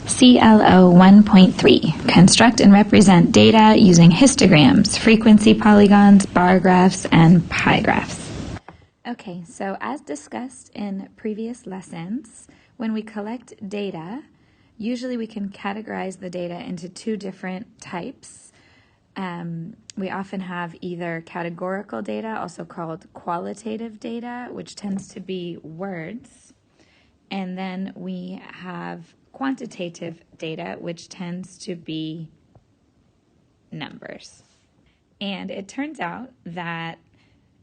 CLO1.3, construct and represent data using histograms, frequency polygons, bar graphs, and pie graphs. Okay, so as discussed in previous lessons, when we collect data, usually we can categorize the data into two different types. We often have either categorical data, also called qualitative data, which tends to be words, and then we have quantitative data, which tends to be numbers. And it turns out that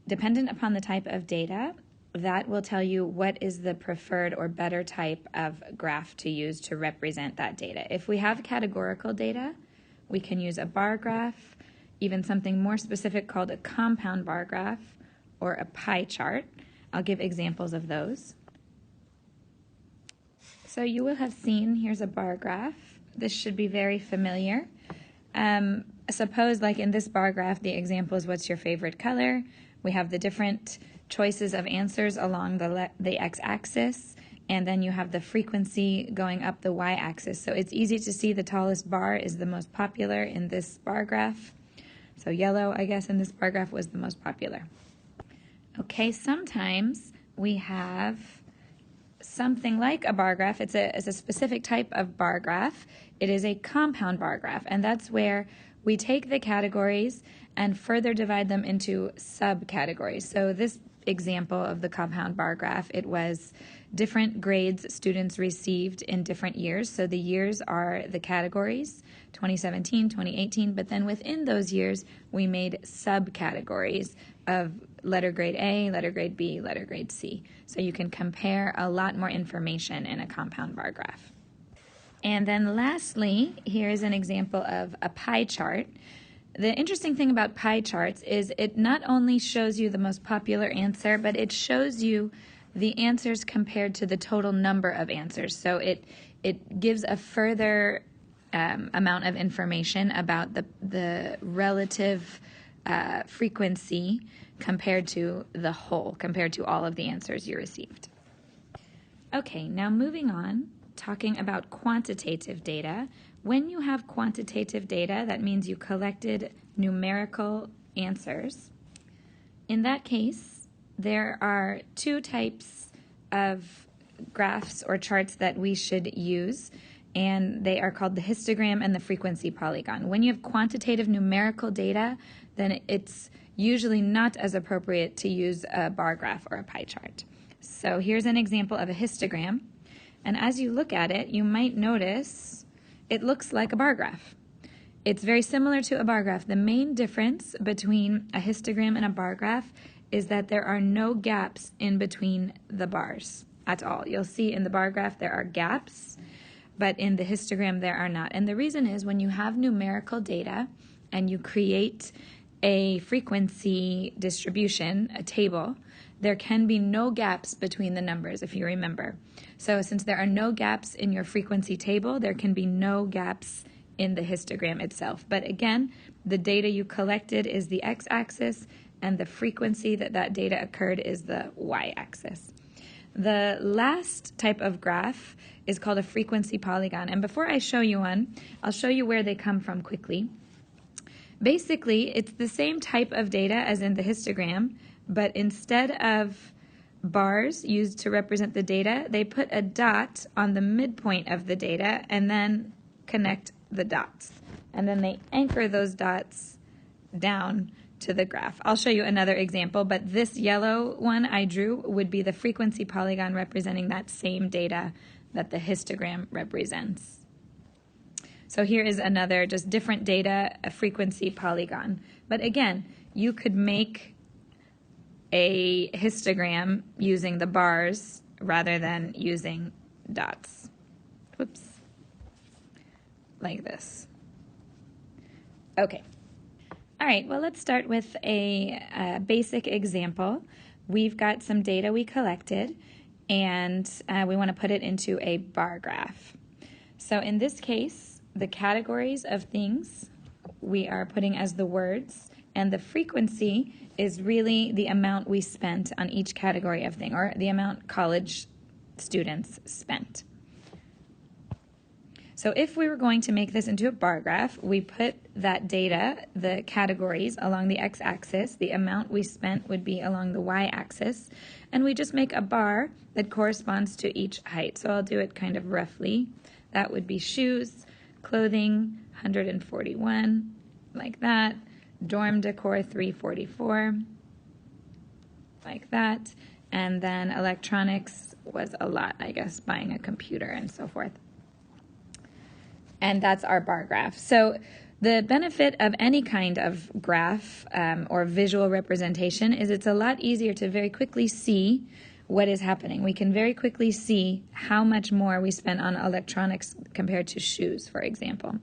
dependent upon the type of data, that will tell you what is the preferred or better type of graph to use to represent that data. If we have categorical data, we can use a bar graph, even something more specific called a compound bar graph or a pie chart. I'll give examples of those. So you will have seen, here's a bar graph. This should be very familiar. Suppose like in this bar graph, the example is what's your favorite color? We have the different choices of answers along the x-axis, and then you have the frequency going up the y-axis. So it's easy to see the tallest bar is the most popular in this bar graph. So yellow, I guess, in this bar graph was the most popular. Okay, sometimes we have something like a bar graph. It's a specific type of bar graph. It is a compound bar graph, and that's where we take the categories and further divide them into subcategories. So this example of the compound bar graph, it was different grades students received in different years. So the years are the categories, 2017, 2018, but then within those years, we made subcategories of letter grade A, letter grade B, letter grade C. So you can compare a lot more information in a compound bar graph. And then lastly, here's an example of a pie chart. The interesting thing about pie charts is it not only shows you the most popular answer, but it shows you the answers compared to the total number of answers. So it gives a further amount of information about the relative frequency compared to the whole, compared to all of the answers you received. Okay, now moving on, talking about quantitative data. When you have quantitative data, that means you collected numerical answers. In that case, there are two types of graphs or charts that we should use, and they are called the histogram and the frequency polygon. When you have quantitative numerical data, then it's usually not as appropriate to use a bar graph or a pie chart. So here's an example of a histogram, and as you look at it, you might notice it looks like a bar graph. It's very similar to a bar graph. The main difference between a histogram and a bar graph is that there are no gaps in between the bars at all. You'll see in the bar graph there are gaps, but in the histogram there are not. And the reason is when you have numerical data and you create a frequency distribution, a table, there can be no gaps between the numbers, if you remember. So since there are no gaps in your frequency table, there can be no gaps in the histogram itself. But again, the data you collected is the x-axis, and the frequency that data occurred is the y-axis. The last type of graph is called a frequency polygon. And before I show you one, I'll show you where they come from quickly. Basically, it's the same type of data as in the histogram, but instead of bars used to represent the data, they put a dot on the midpoint of the data and then connect the dots. And then they anchor those dots down to the graph. I'll show you another example, but this yellow one I drew would be the frequency polygon representing that same data that the histogram represents. So here is another just different data, a frequency polygon. But again, you could make a histogram using the bars rather than using dots. Whoops. Like this. Okay. All right, well, let's start with a basic example. We've got some data we collected, and we want to put it into a bar graph. So in this case, the categories of things we are putting as the words, and the frequency is really the amount we spent on each category of thing, or the amount college students spent. So if we were going to make this into a bar graph, we put that data, the categories, along the x-axis. The amount we spent would be along the y-axis. And we just make a bar that corresponds to each height. So I'll do it kind of roughly. That would be shoes, clothing, 141, like that. Dorm decor, 344, like that. And then electronics was a lot, I guess, buying a computer and so forth. And that's our bar graph. So the benefit of any kind of graph or visual representation is it's a lot easier to very quickly see what is happening. We can very quickly see how much more we spent on electronics compared to shoes, for example.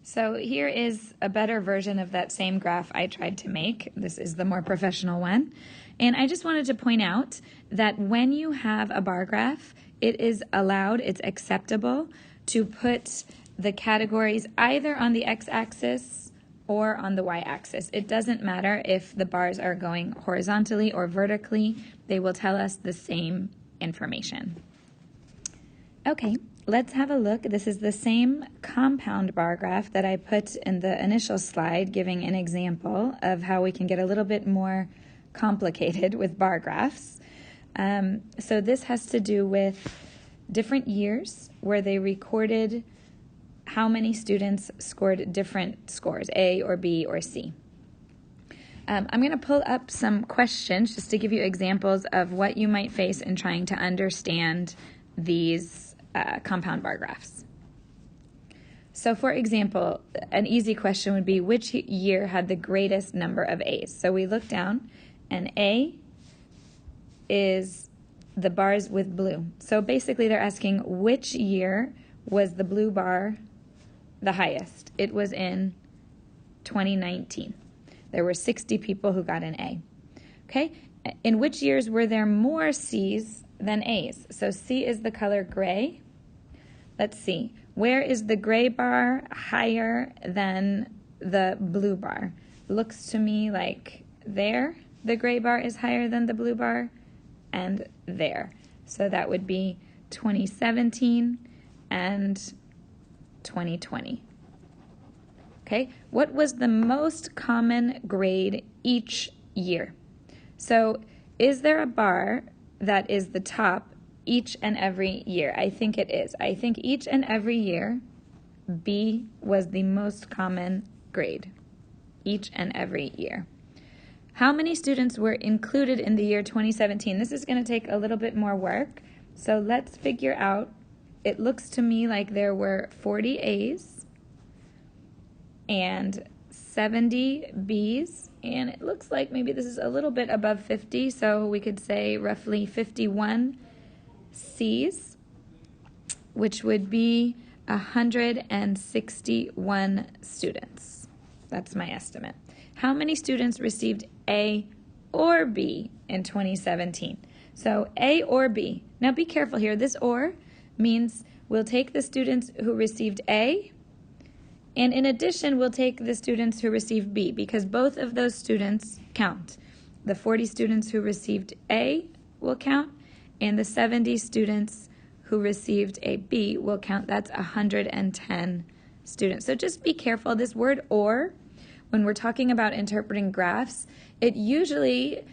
So here is a better version of that same graph I tried to make. This is the more professional one. And I just wanted to point out that when you have a bar graph, it is allowed, it's acceptable to put the categories either on the x-axis or on the y-axis. It doesn't matter if the bars are going horizontally or vertically. They will tell us the same information. Okay, let's have a look. This is the same compound bar graph that I put in the initial slide, giving an example of how we can get a little bit more complicated with bar graphs. So this has to do with different years where they recorded how many students scored different scores, A or B or C. I'm going to pull up some questions just to give you examples of what you might face in trying to understand these compound bar graphs. So for example, an easy question would be, which year had the greatest number of A's? So we look down, and A is the bars with blue. So basically they're asking which year was the blue bar the highest. It was in 2019. There were 60 people who got an A. Okay, in which years were there more C's than A's? So C is the color gray. Let's see, where is the gray bar higher than the blue bar? Looks to me like there, the gray bar is higher than the blue bar, and there. So that would be 2017 and 2020. Okay, what was the most common grade each year? So is there a bar that is the top each and every year? I think it is. I think each and every year, B was the most common grade, each and every year. How many students were included in the year 2017? This is going to take a little bit more work, so let's figure out. It looks to me like there were 40 A's and 70 B's, and it looks like maybe this is a little bit above 50, so we could say roughly 51 C's, which would be 161 students. That's my estimate. How many students received A or B in 2017? So A or B. Now be careful here. This or means we'll take the students who received A, and in addition, we'll take the students who received B, because both of those students count. The 40 students who received A will count, and the 70 students who received a B will count. That's 110 students. So just be careful. This word or, when we're talking about interpreting graphs, it usually,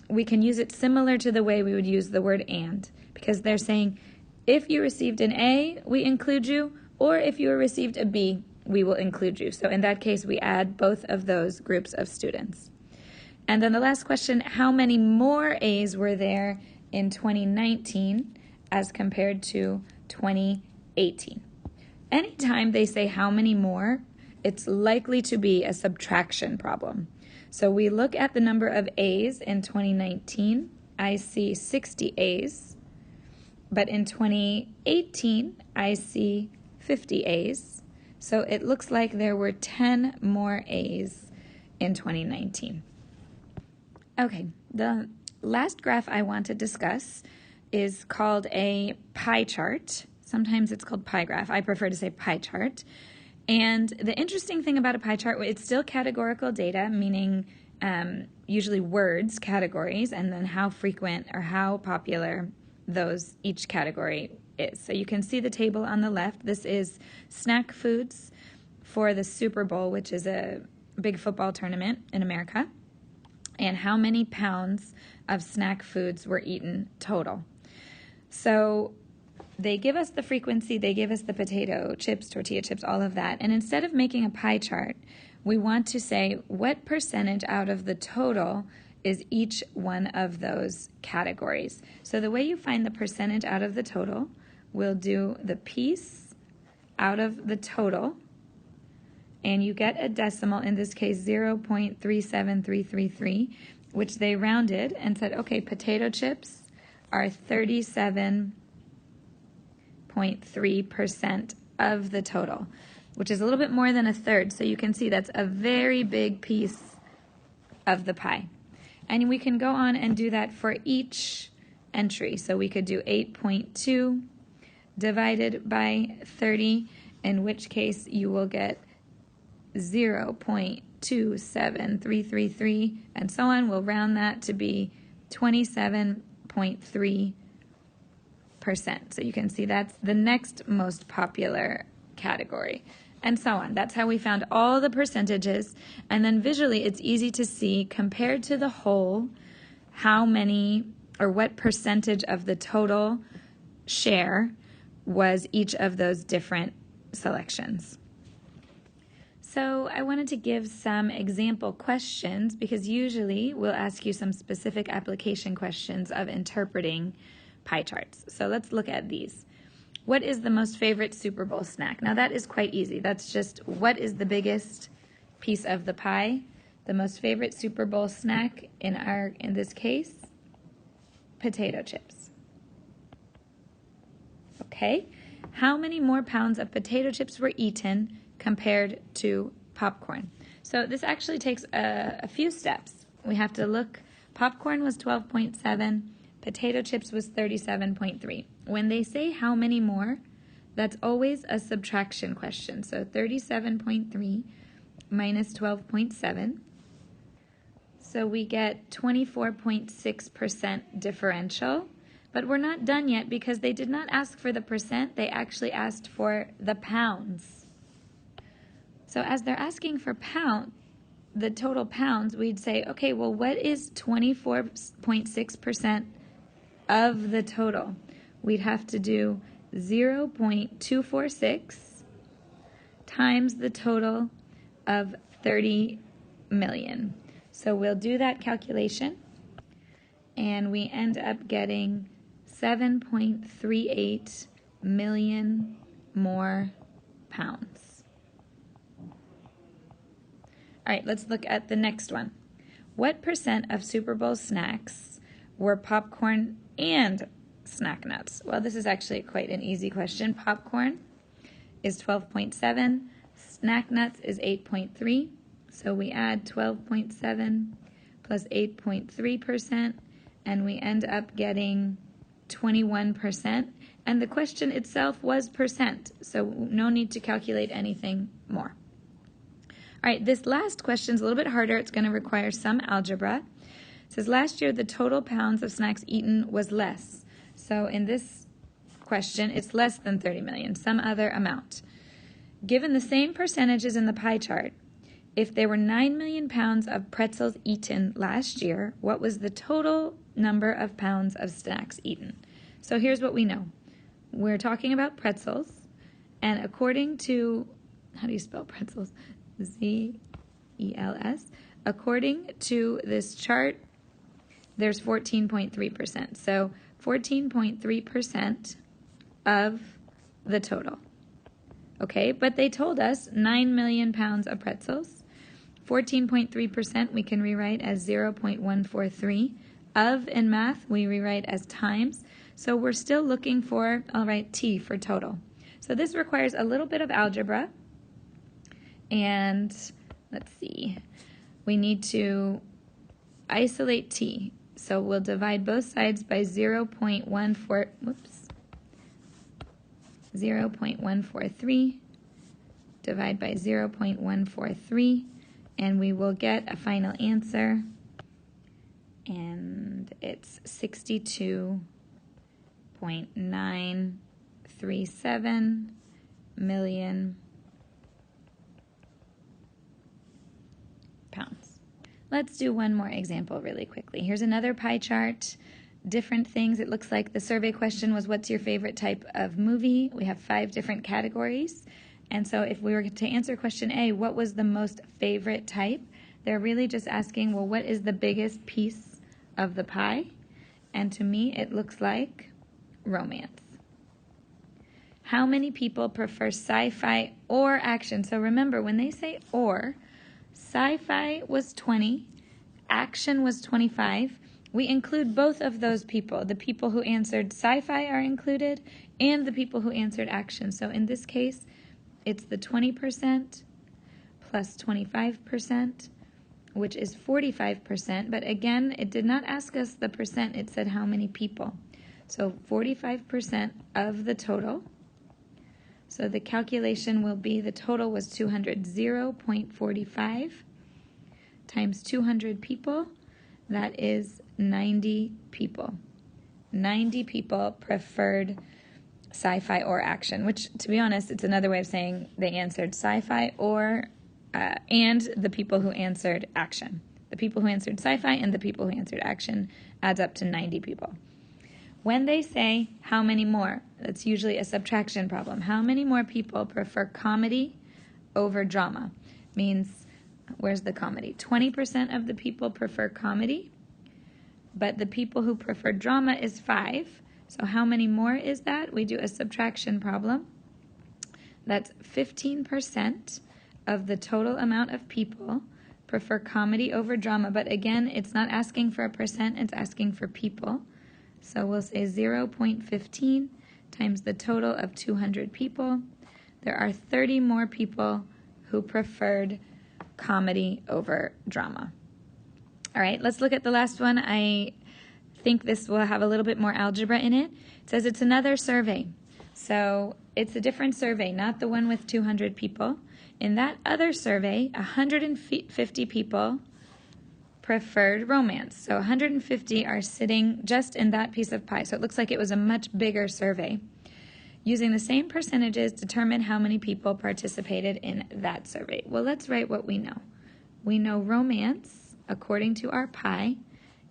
we can use it similar to the way we would use the word and, because they're saying, if you received an A, we include you, or if you received a B, we will include you. So in that case, we add both of those groups of students. And then the last question, how many more A's were there in 2019 as compared to 2018? Anytime they say how many more, it's likely to be a subtraction problem. So we look at the number of A's in 2019. I see 60 A's. But in 2018, I see 50 A's. So it looks like there were 10 more A's in 2019. Okay, the last graph I want to discuss is called a pie chart. Sometimes it's called pie graph. I prefer to say pie chart. And the interesting thing about a pie chart, it's still categorical data, meaning usually words, categories, and then how frequent or how popular those each category is. So you can see the table on the left. This is snack foods for the Super Bowl, which is a big football tournament in America, and how many pounds of snack foods were eaten total. So they give us the frequency, they give us the potato chips, tortilla chips, all of that. And instead of making a pie chart, we want to say what percentage out of the total is each one of those categories. So the way you find the percentage out of the total, we'll do the piece out of the total, and you get a decimal, in this case 0.37333, which they rounded and said, okay, potato chips are 37.3% of the total, which is a little bit more than a third. So you can see that's a very big piece of the pie. And we can go on and do that for each entry. So we could do 8.2 divided by 30, in which case you will get 0.27333, and so on. We'll round that to be 27.3%. So you can see that's the next most popular category, and so on. That's how we found all the percentages. And then visually it's easy to see, compared to the whole, how many or what percentage of the total share was each of those different selections. So I wanted to give some example questions, because usually we'll ask you some specific application questions of interpreting pie charts. So let's look at these. What is the most favorite Super Bowl snack? Now that is quite easy. That's just what is the biggest piece of the pie. The most favorite Super Bowl snack in this case, potato chips. Okay. How many more pounds of potato chips were eaten compared to popcorn? So this actually takes a few steps. We have to look. Popcorn was 12.7, potato chips was 37.3. When they say how many more, that's always a subtraction question. So 37.3 minus 12.7. So we get 24.6% differential. But we're not done yet, because they did not ask for the percent, they actually asked for the pounds. So as they're asking for the total pounds, we'd say, okay, well, what is 24.6% of the total? We'd have to do 0.246 times the total of 30 million. So we'll do that calculation, and we end up getting 7.38 million more pounds. All right, let's look at the next one. What percent of Super Bowl snacks were popcorn and snack nuts? Well, this is actually quite an easy question. Popcorn is 12.7, snack nuts is 8.3, so we add 12.7 plus 8.3%, and we end up getting 21%, and the question itself was percent, so no need to calculate anything more. All right, this last question is a little bit harder. It's going to require some algebra. It says last year the total pounds of snacks eaten was less. So in this question, it's less than 30 million, some other amount. Given the same percentages in the pie chart, if there were 9 million pounds of pretzels eaten last year, what was the total number of pounds of snacks eaten? So here's what we know. We're talking about pretzels, and according to, how do you spell pretzels? Z-E-L-S. According to this chart, there's 14.3%. So 14.3% of the total. Okay, but they told us 9 million pounds of pretzels. 14.3% we can rewrite as 0.143. Of in math we rewrite as times. So we're still looking for, I'll write T for total. So this requires a little bit of algebra. And let's see, we need to isolate T. So we'll divide both sides by 0.143, divide by 0.143, and we will get a final answer, and it's 62.9 1.37 million pounds. Let's do one more example really quickly. Here's another pie chart. Different things. It looks like the survey question was, what's your favorite type of movie? We have 5 different categories. And so if we were to answer question A, what was the most favorite type? They're really just asking, well, what is the biggest piece of the pie? And to me, it looks like romance. How many people prefer sci-fi or action? So remember, when they say or, sci-fi was 20, action was 25. We include both of those people. The people who answered sci-fi are included, and the people who answered action. So in this case, it's the 20% plus 25%, which is 45%. But again, it did not ask us the percent. It said how many people. So 45% of the total. So the calculation will be, the total was 200, 0.45 times 200 people. That is 90 people. 90 people preferred sci-fi or action, which, to be honest, it's another way of saying they answered sci-fi or, and the people who answered action. The people who answered sci-fi and the people who answered action adds up to 90 people. When they say how many more, that's usually a subtraction problem. How many more people prefer comedy over drama? Means, where's the comedy? 20% of the people prefer comedy, but the people who prefer drama is 5. So how many more is that? We do a subtraction problem. That's 15% of the total amount of people prefer comedy over drama. But again, it's not asking for a percent, it's asking for people. So we'll say 0.15 times the total of 200 people. There are 30 more people who preferred comedy over drama. All right, let's look at the last one. I think this will have a little bit more algebra in it. It says it's another survey. So it's a different survey, not the one with 200 people. In that other survey, 150 people preferred romance. So 150 are sitting just in that piece of pie. So it looks like it was a much bigger survey. Using the same percentages, determine how many people participated in that survey. Well, let's write what we know. We know romance, according to our pie,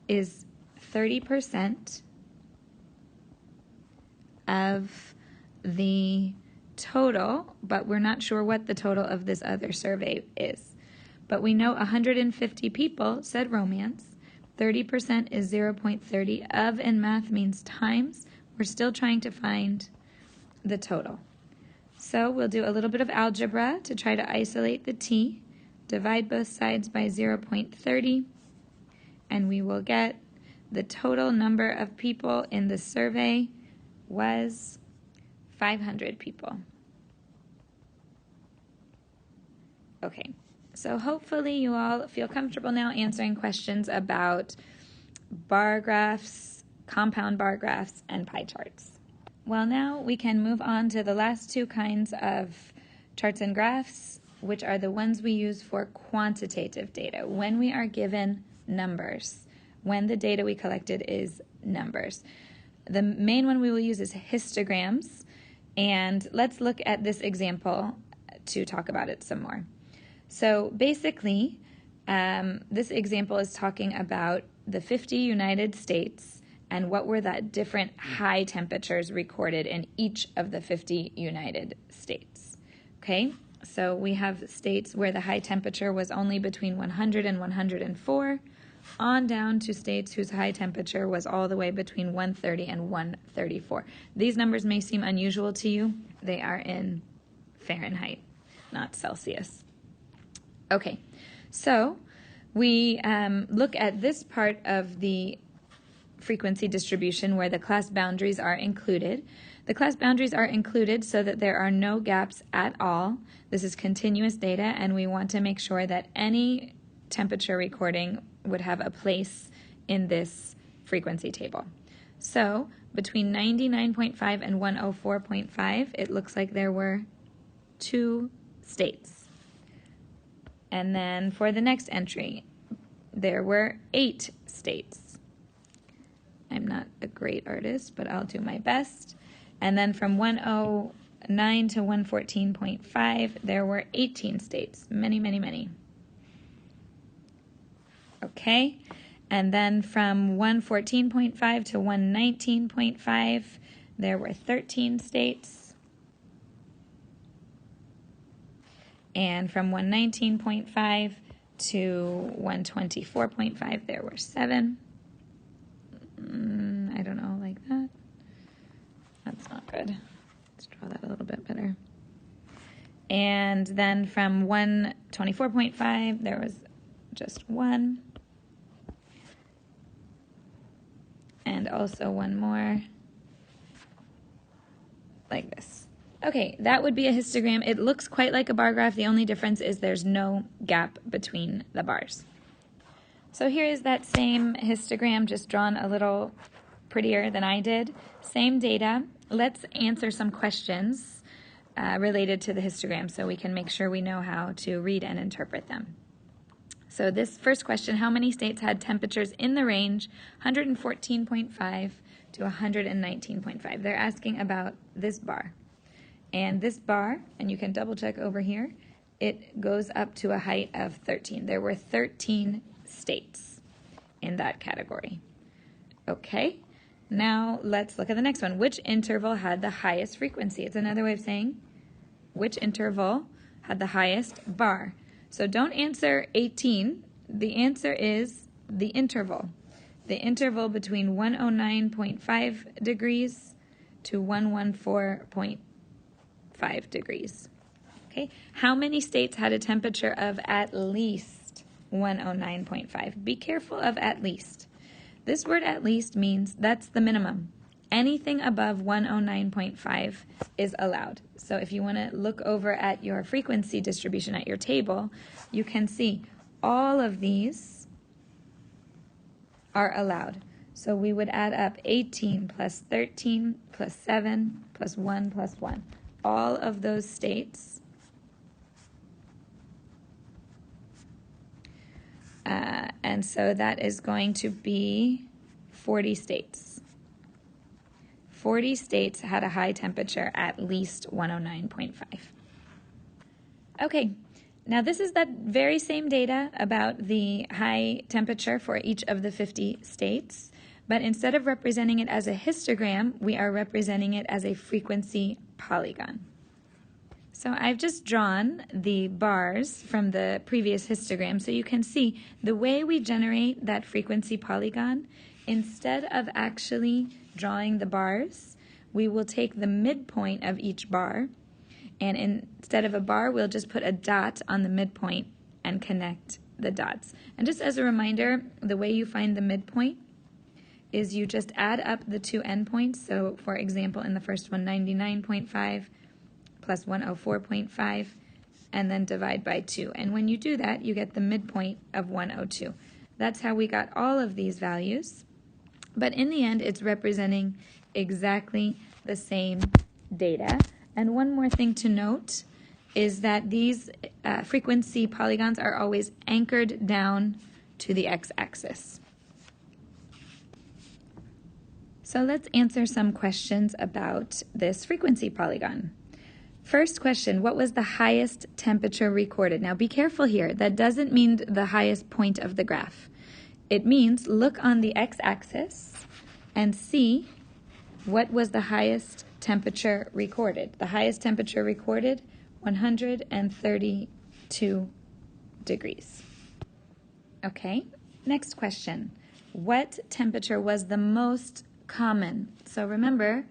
is 30% of the total, but we're not sure what the total of this other survey is. But we know 150 people said romance. 30% is 0.30. Of in math means times. We're still trying to find the total. So we'll do a little bit of algebra to try to isolate the t. Divide both sides by 0.30, and we will get the total number of people in the survey was 500 people. Okay. So hopefully you all feel comfortable now answering questions about bar graphs, compound bar graphs, and pie charts. Well, now we can move on to the last 2 kinds of charts and graphs, which are the ones we use for quantitative data, when we are given numbers, when the data we collected is numbers. The main one we will use is histograms, and let's look at this example to talk about it some more. So basically, this example is talking about the 50 United States and what were the different high temperatures recorded in each of the 50 United States. Okay, so we have states where the high temperature was only between 100 and 104, on down to states whose high temperature was all the way between 130 and 134. These numbers may seem unusual to you. They are in Fahrenheit, not Celsius. Okay, so we look at this part of the frequency distribution where the class boundaries are included. The class boundaries are included so that there are no gaps at all. This is continuous data, and we want to make sure that any temperature recording would have a place in this frequency table. So between 99.5 and 104.5, it looks like there were 2 states. And then for the next entry, there were 8 states. I'm not a great artist, but I'll do my best. And then from 109 to 114.5, there were 18 states. Many, many, many. Okay, and then from 114.5 to 119.5, there were 13 states. And from 119.5 to 124.5, there were 7. I don't know, like that. That's not good. Let's draw that a little bit better. And then from 124.5, there was just 1. And also one more, like this. Okay, that would be a histogram. It looks quite like a bar graph. The only difference is there's no gap between the bars. So here is that same histogram, just drawn a little prettier than I did. Same data. Let's answer some questions related to the histogram so we can make sure we know how to read and interpret them. So this first question, how many states had temperatures in the range 114.5 to 119.5? They're asking about this bar. And this bar, and you can double check over here, it goes up to a height of 13. There were 13 states in that category. Okay, now let's look at the next one. Which interval had the highest frequency? It's another way of saying which interval had the highest bar. So don't answer 18. The answer is the interval. The interval between 109.5 degrees to 114.5 degrees. Okay. How many states had a temperature of at least 109.5? Be careful of at least. This word at least means that's the minimum. Anything above 109.5 is allowed. So if you want to look over at your frequency distribution at your table, you can see all of these are allowed. So we would add up 18 plus 13 plus 7 plus 1 plus 1. All of those states and so that is going to be 40 states. 40 states had a high temperature at least 109.5. Okay, now this is that very same data about the high temperature for each of the 50 states, but instead of representing it as a histogram, we are representing it as a frequency polygon. So I've just drawn the bars from the previous histogram so you can see the way we generate that frequency polygon. Instead of actually drawing the bars, we will take the midpoint of each bar, and instead of a bar, we'll just put a dot on the midpoint and connect the dots. And just as a reminder, the way you find the midpoint is you just add up the two endpoints. So for example, in the first one, 99.5 plus 104.5, and then divide by 2. And when you do that, you get the midpoint of 102. That's how we got all of these values. But in the end, it's representing exactly the same data. And one more thing to note is that these frequency polygons are always anchored down to the x-axis. So let's answer some questions about this frequency polygon. First question, what was the highest temperature recorded? Now be careful here. That doesn't mean the highest point of the graph. It means look on the x-axis and see what was the highest temperature recorded. The highest temperature recorded, 132 degrees. Okay, next question. What temperature was the most common? So remember,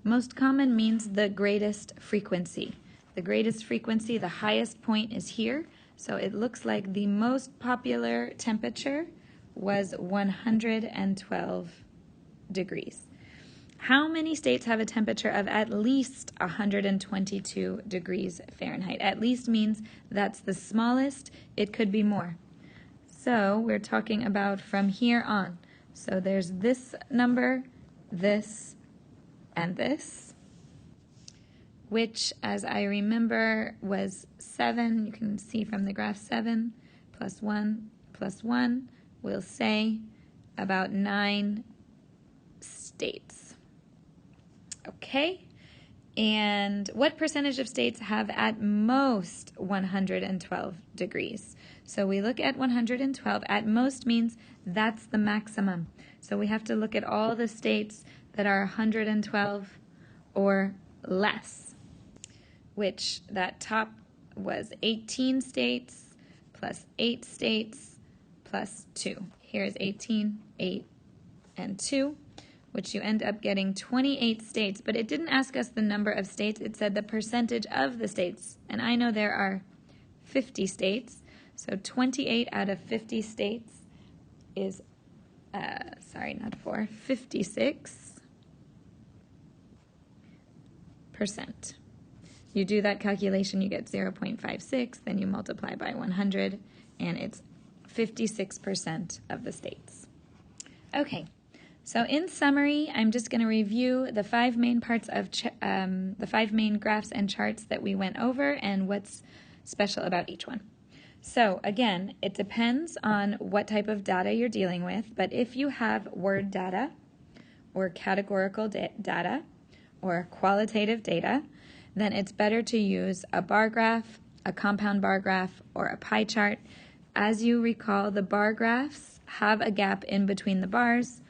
most common means the greatest frequency. The greatest frequency, the highest point is here. So it looks like the most popular temperature was 112 degrees. How many states have a temperature of at least 122 degrees Fahrenheit? At least means that's the smallest. It could be more. So we're talking about from here on. So there's this number, this, and this, which, as I remember, was 7. You can see from the graph 7 plus 1 will say about 9 states. Okay, And what percentage of states have at most 112 degrees? So we look at 112. At most means that's the maximum. So we have to look at all the states that are 112 or less, which that top was 18 states plus 8 states plus 2. Here's 18, 8, and 2, which you end up getting 28 states, but it didn't ask us the number of states. It said the percentage of the states, and I know there are 50 states, so 28 out of 50 states is, 56%. You do that calculation, you get 0.56, then you multiply by 100, and it's 56% of the states. Okay. So in summary, I'm just going to review the 5 main parts of the 5 main graphs and charts that we went over and what's special about each one. So again, it depends on what type of data you're dealing with, but if you have word data or categorical data or qualitative data, then it's better to use a bar graph, a compound bar graph, or a pie chart. As you recall, the bar graphs have a gap in between the bars.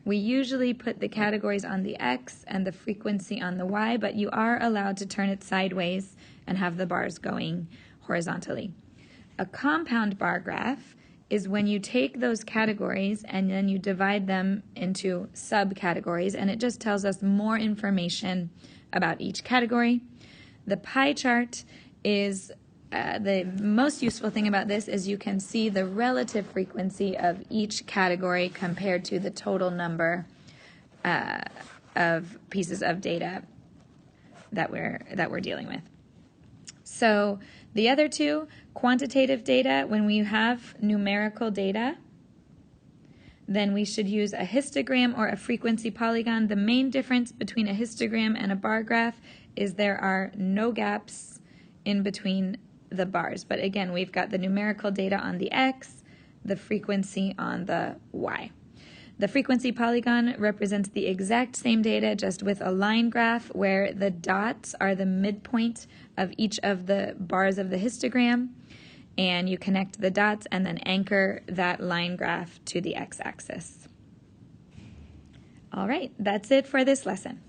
We usually put the categories on the X and the frequency on the Y, but you are allowed to turn it sideways and have the bars going horizontally. A compound bar graph is when you take those categories and then you divide them into subcategories, and it just tells us more information about each category. The pie chart is the most useful thing about this is you can see the relative frequency of each category compared to the total number of pieces of data that we're dealing with. So the other two, quantitative data, when we have numerical data, then we should use a histogram or a frequency polygon. The main difference between a histogram and a bar graph is there are no gaps in between the bars. But again, we've got the numerical data on the X, the frequency on the Y. The frequency polygon represents the exact same data, just with a line graph where the dots are the midpoint of each of the bars of the histogram, and you connect the dots and then anchor that line graph to the X-axis. All right, that's it for this lesson.